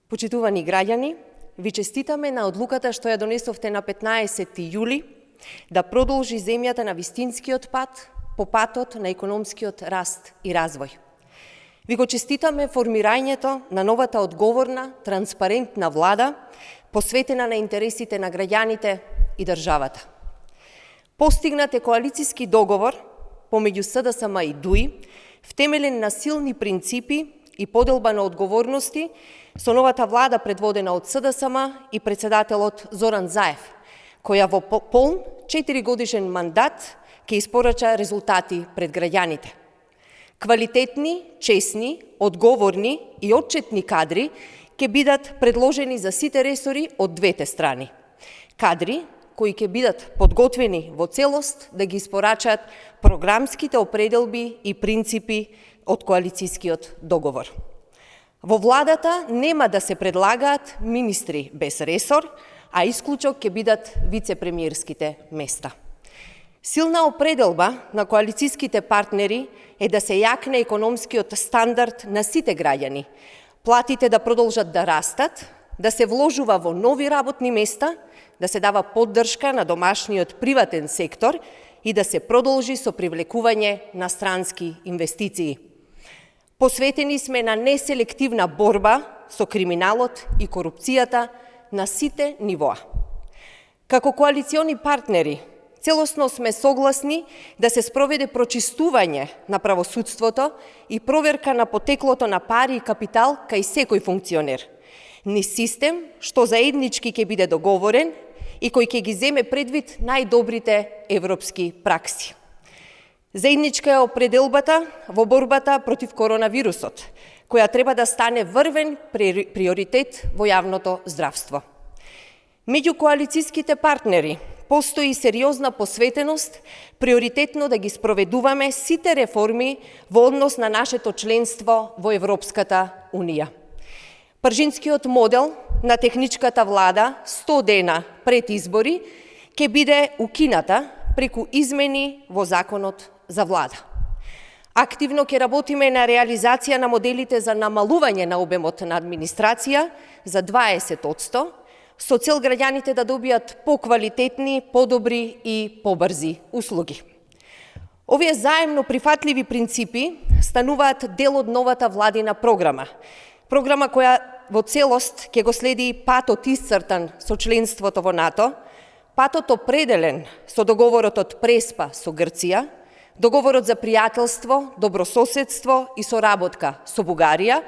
Почитувани граѓани, ви честитаме на одлуката што ја донесовте на 15 јули да продолжи земјата на вистинскиот пат по патот на економскиот раст и развој. Ви го честитаме формирањето на новата одговорна, транспарентна влада, посветена на интересите на граѓаните и државата. Постигнат е коалициски договор помеѓу СДСМ и ДУИ, втемелен на силни принципи и поделба на одговорности со новата влада предводена од СДСМ и председателот Зоран Заев, која во полн 4-годишен мандат ќе испорача резултати пред граѓаните. Квалитетни, честни, одговорни и отчетни кадри ќе бидат предложени за сите ресори од двете страни. Кадри кои ќе бидат подготвени во целост да ги испорачат програмските определби и принципи од коалицијскиот договор. Во владата нема да се предлагаат министри без ресор, а исклучок ќе бидат вице-премиерските места. Силна определба на коалицијските партнери е да се јакне економскиот стандард на сите граѓани, платите да продолжат да растат, да се вложува во нови работни места, да се дава поддршка на домашниот приватен сектор и да се продолжи со привлекување на странски инвестиции. Посветени сме на неселективна борба со криминалот и корупцијата на сите нивоа. Како коалициони партнери, целосно сме согласни да се спроведе прочистување на правосудството и проверка на потеклото на пари и капитал кај секој функционер. Низ систем што заеднички ќе биде договорен и кој ќе ги земе предвид најдобрите европски пракси. Заедничка е определбата во борбата против коронавирусот, која треба да стане врвен приоритет во јавното здравство. Меѓу коалицијските партнери постои сериозна посветеност приоритетно да ги спроведуваме сите реформи во однос на нашето членство во Европската Унија. Пржинскиот модел на техничката влада 100 дена пред избори ќе биде укината преку измени во законот за влада. Активно ќе работиме на реализација на моделите за намалување на обемот на администрација за 20%, со цел граѓаните да добијат поквалитетни, подобри и побрзи услуги. Овие заемно прифатливи принципи стануваат дел од новата владина програма која во целост ќе го следи патот исцртан со членството во НАТО, патот определен со договорот од Преспа со Грција, договорот за пријателство, добрососедство и соработка со Бугарија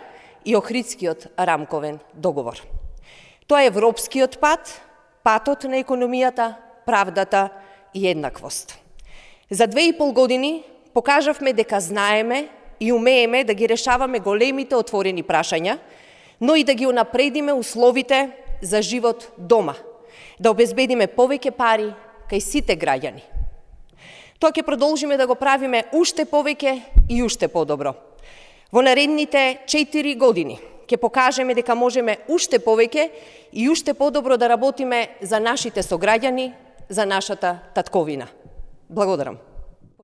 и Охридскиот рамковен договор. Тоа е европскиот пат, патот на економијата, правдата и еднаквост. За 2,5 години покажавме дека знаеме и умееме да ги решаваме големите отворени прашања, но и да ги унапредиме условите за живот дома, да обезбедиме повеќе пари кај сите граѓани. Тоа ќе продолжиме да го правиме уште повеќе и уште подобро. Во наредните 4 години ќе покажеме дека можеме уште повеќе и уште подобро да работиме за нашите сограѓани, за нашата татковина. Благодарам.